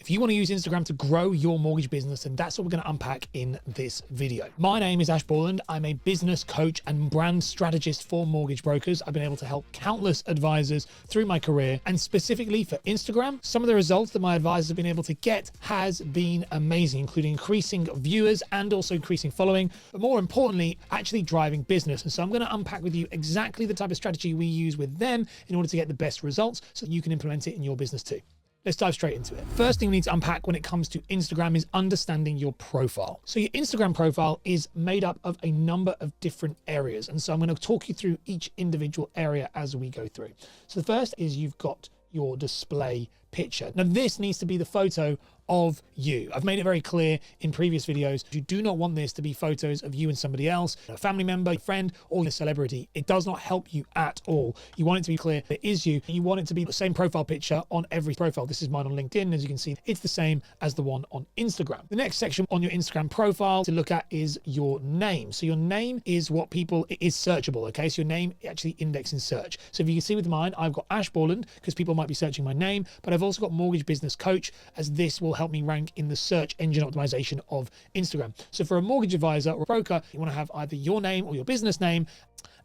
If you want to use Instagram to grow your mortgage business, and that's what we're going to unpack in this video. My name is Ash Borland. I'm a business coach and brand strategist for mortgage brokers. I've been able to help countless advisors through my career, and specifically for Instagram, some of the results that my advisors have been able to get has been amazing, including increasing viewers and also increasing following, but more importantly, actually driving business. And so I'm going to unpack with you exactly the type of strategy we use with them in order to get the best results so that you can implement it in your business too. Let's dive straight into it. First thing we need to unpack when it comes to Instagram is understanding your profile. So your Instagram profile is made up of a number of different areas. And so I'm going to talk you through each individual area as we go through. So the first is you've got your display picture. Now this needs to be the photo of you. I've made it very clear in previous videos, you do not want this to be photos of you and somebody else, a family member, a friend, or a celebrity. It does not help you at all. You want it to be clear it is you. You want it to be the same profile picture on every profile. This is mine on LinkedIn. As you can see, it's the same as the one on Instagram. The next section on your Instagram profile to look at is your name. So your name is what people, it is searchable, okay? So your name actually indexes in search. So if you can see with mine, I've got Ash Borland because people might be searching my name, but I've also got Mortgage Business Coach, as this will help me rank in the search engine optimization of Instagram. So for a mortgage advisor or broker, you want to have either your name or your business name,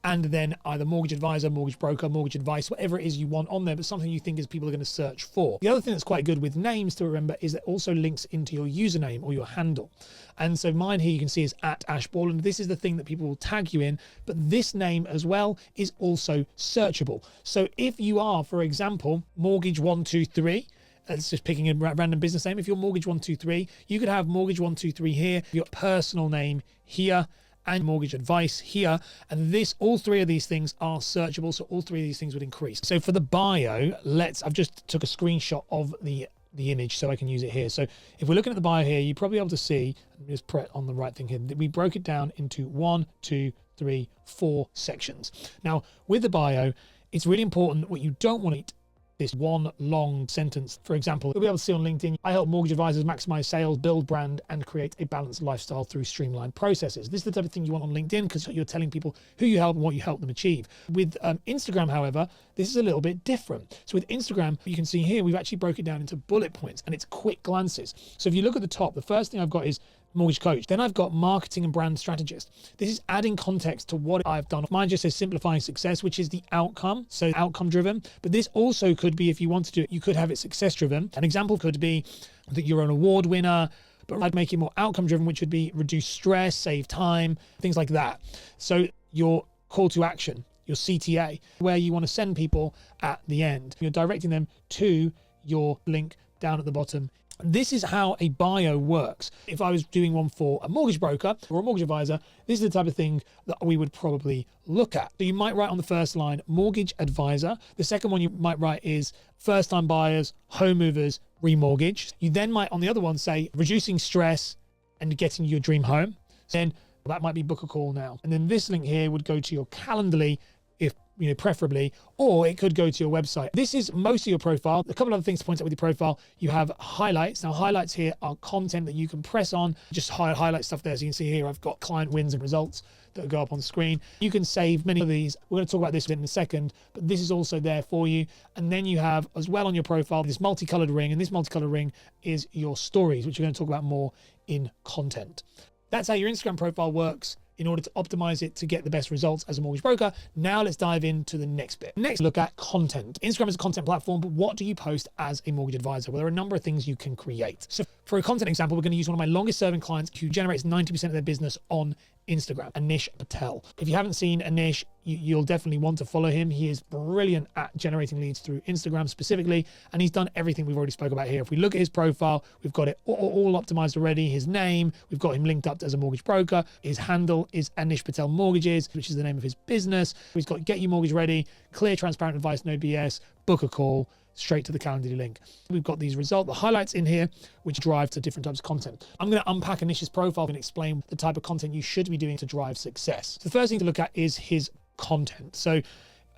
and then either mortgage advisor, mortgage broker, mortgage advice, whatever it is you want on there, but something you think is people are going to search for. The other thing that's quite good with names to remember is that also links into your username or your handle. And so mine here you can see is at Ash Borland. This is the thing that people will tag you in, but this name as well is also searchable. So if you are, for example, Mortgage123, it's just picking a random business name. If you're Mortgage123, you could have Mortgage123 here, your personal name here, and mortgage advice here. And this, all three of these things are searchable. So all three of these things would increase. So for the bio, I've just took a screenshot of the image so I can use it here. So if we're looking at the bio here, you're probably able to see, let me just press on the right thing here, that we broke it down into 1, 2, 3, 4 sections. Now with the bio, it's really important what you don't want to this one long sentence. For example, you'll be able to see on LinkedIn, I help mortgage advisors maximize sales, build brand, and create a balanced lifestyle through streamlined processes. This is the type of thing you want on LinkedIn because you're telling people who you help and what you help them achieve. With Instagram, however, this is a little bit different. So with Instagram, you can see here, we've actually broke it down into bullet points and it's quick glances. So if you look at the top, the first thing I've got is mortgage coach. Then I've got marketing and brand strategist. This is adding context to what I've done. Mine just says simplifying success, which is the outcome. So outcome driven, but this also could be, if you want to do it, you could have it success driven. An example could be that you're an award winner, but I'd make it more outcome driven, which would be reduce stress, save time, things like that. So your call to action, your CTA, where you want to send people at the end. You're directing them to your link down at the bottom. This is how a bio works. If I was doing one for a mortgage broker or a mortgage advisor, this is the type of thing that we would probably look at. So you might write on the first line, mortgage advisor. The second one you might write is first time buyers, home movers, remortgage. You then might on the other one say reducing stress and getting your dream home. Then that might be book a call now. And then this link here would go to your Calendly, if preferably, or it could go to your website. This is most of your profile. A couple other things to point out with your profile. You have highlights. Now highlights here are content that you can press on, just highlight stuff there. So you can see here, I've got client wins and results that go up on the screen. You can save many of these. We're going to talk about this in a second, but this is also there for you. And then you have as well on your profile, this multicolored ring, and this multicolored ring is your stories, which we're going to talk about more in content. That's how your Instagram profile works in order to optimize it to get the best results as a mortgage broker. Now let's dive into the next bit. Next, look at content. Instagram is a content platform, but what do you post as a mortgage advisor? Well, there are a number of things you can create. So for a content example, we're going to use one of my longest serving clients who generates 90% of their business on Instagram, Anish Patel. If you haven't seen Anish, you'll definitely want to follow him. He is brilliant at generating leads through Instagram specifically, and he's done everything we've already spoke about here. If we look at his profile, we've got it all optimized already. His name, we've got him linked up as a mortgage broker. His handle is Anish Patel Mortgages, which is the name of his business. He's got Get Your Mortgage Ready, clear, transparent advice, no BS, book a call, straight to the Calendly link. We've got these results, the highlights in here, which drive to different types of content. I'm going to unpack Anish's profile and explain the type of content you should be doing to drive success. So the first thing to look at is his content. So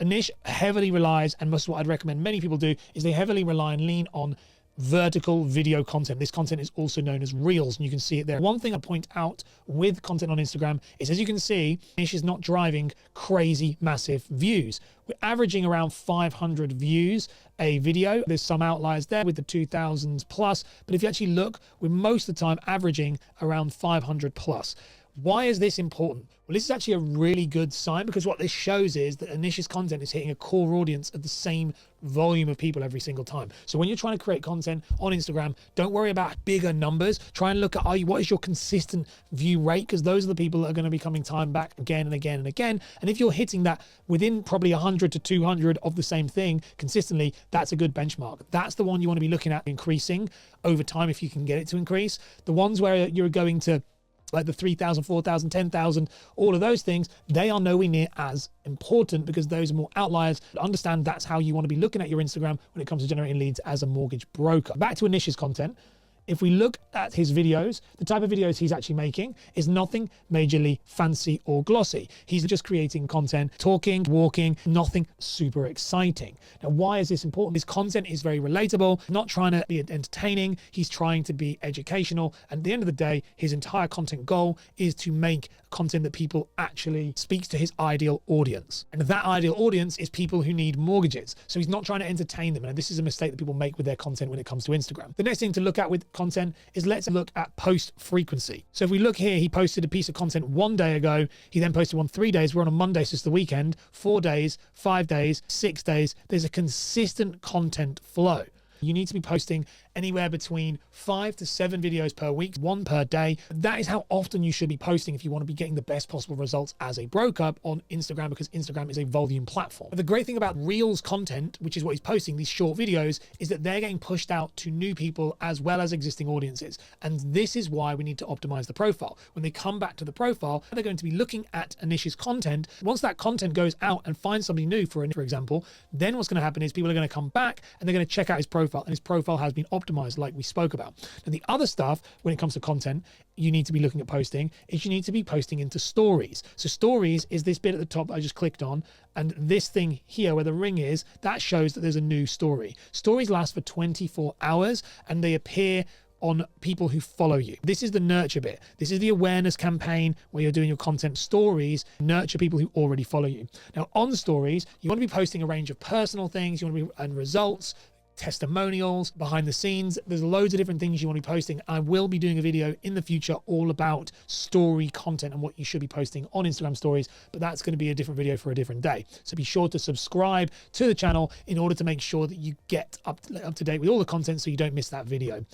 Anish heavily relies, and most of what I'd recommend many people do, is they heavily rely and lean on vertical video content. This content is also known as Reels, and you can see it there. One thing I point out with content on Instagram is, as you can see, Niche is not driving crazy massive views. We're averaging around 500 views a video. There's some outliers there with the 2000s plus, but if you actually look, we're most of the time averaging around 500 plus. Why is this important? Well, this is actually a really good sign, because what this shows is that Anish's content is hitting a core audience at the same volume of people every single time. So when you're trying to create content on Instagram, don't worry about bigger numbers. Try and look at what is your consistent view rate, because those are the people that are going to be coming time back again and again and again. And if you're hitting that within probably 100 to 200 of the same thing consistently, that's a good benchmark. That's the one you want to be looking at increasing over time if you can get it to increase. The ones where you're going to like the 3,000, 4,000, 10,000, all of those things, they are nowhere near as important, because those are more outliers. Understand that's how you want to be looking at your Instagram when it comes to generating leads as a mortgage broker. Back to Anish's content. If we look at his videos, the type of videos he's actually making is nothing majorly fancy or glossy. He's just creating content, talking, walking, nothing super exciting. Now, why is this important? His content is very relatable, not trying to be entertaining. He's trying to be educational. And at the end of the day, his entire content goal is to make content that people actually speaks to his ideal audience. And that ideal audience is people who need mortgages. So he's not trying to entertain them. And this is a mistake that people make with their content when it comes to Instagram. The next thing to look at with content is, let's look at post frequency. So if we look here, he posted a piece of content 1 day ago. He then posted one 3 days. We're on a Monday, so it's the weekend. 4 days, 5 days, 6 days. There's a consistent content flow. You need to be posting anywhere between 5 to 7 videos per week, 1 per day. That is how often you should be posting if you want to be getting the best possible results as a broker on Instagram, because Instagram is a volume platform. But the great thing about Reels content, which is what he's posting, these short videos, is that they're getting pushed out to new people as well as existing audiences. And this is why we need to optimize the profile. When they come back to the profile, they're going to be looking at Anish's content. Once that content goes out and finds somebody new, for example, then what's going to happen is people are going to come back and they're going to check out his profile, and his profile has been optimized like we spoke about. And the other stuff when it comes to content you need to be looking at posting is you need to be posting into stories. So stories is this bit at the top I just clicked on, and this thing here where the ring is, that shows that there's a new story. Stories last for 24 hours and they appear on people who follow you. This is the nurture bit. This is the awareness campaign where you're doing your content. Stories nurture people who already follow you. Now on stories, you want to be posting a range of personal things, you want to be and results, testimonials, behind the scenes. There's loads of different things you want to be posting. I will be doing a video in the future all about story content and what you should be posting on Instagram stories, but that's going to be a different video for a different day. So be sure to subscribe to the channel in order to make sure that you get up to date with all the content so you don't miss that video.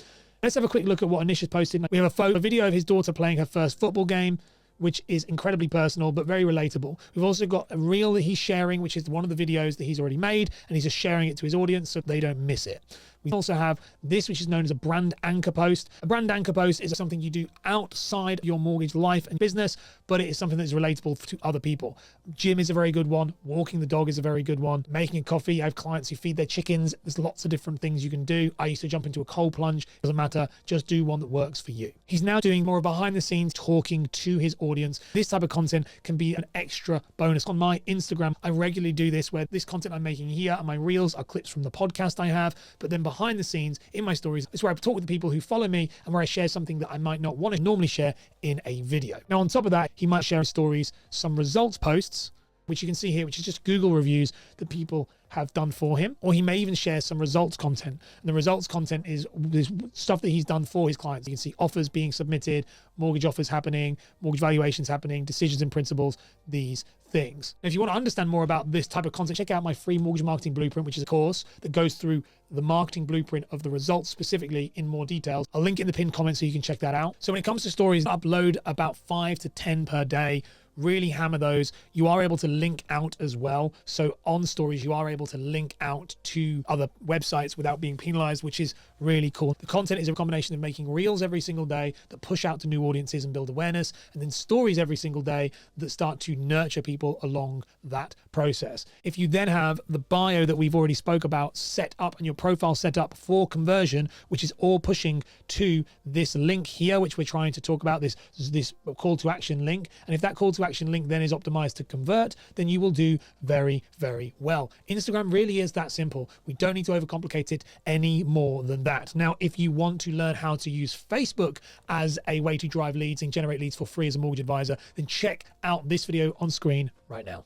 Let's have a quick look at what Anish has posted. We have a video of his daughter playing her first football game, which is incredibly personal, but very relatable. We've also got a reel that he's sharing, which is one of the videos that he's already made, and he's just sharing it to his audience so they don't miss it. We also have this, which is known as a brand anchor post. A brand anchor post is something you do outside your mortgage life and business, but it is something that is relatable to other people. Gym is a very good one. Walking the dog is a very good one. Making a coffee. I have clients who feed their chickens. There's lots of different things you can do. I used to jump into a cold plunge. Doesn't matter. Just do one that works for you. He's now doing more behind the scenes talking to his audience. This type of content can be an extra bonus. On my Instagram, I regularly do this where this content I'm making here and my reels are clips from the podcast I have, but then behind the scenes in my stories is where I talk with the people who follow me and where I share something that I might not want to normally share in a video. Now, on top of that, he might share in stories some results posts, which you can see here, which is just Google reviews that people have done for him, or he may even share some results content. And the results content is this stuff that he's done for his clients. You can see offers being submitted, mortgage offers happening, mortgage valuations happening, decisions and principles, these things. Now, if you want to understand more about this type of content, check out my free mortgage marketing blueprint, which is a course that goes through the marketing blueprint of the results specifically in more details. I'll link it in the pinned comment so you can check that out. So when it comes to stories, upload about 5 to 10 per day. Really hammer those. You are able to link out as well. So on stories, you are able to link out to other websites without being penalized, which is really cool. The content is a combination of making reels every single day that push out to new audiences and build awareness, and then stories every single day that start to nurture people along that process. If you then have the bio that we've already spoke about set up and your profile set up for conversion, which is all pushing to this link here, which we're trying to talk about, this call to action link. And if that call to action link then is optimized to convert, then you will do very, very well. Instagram really is that simple. We don't need to overcomplicate it any more than that. Now, if you want to learn how to use Facebook as a way to drive leads and generate leads for free as a mortgage advisor, then check out this video on screen right now.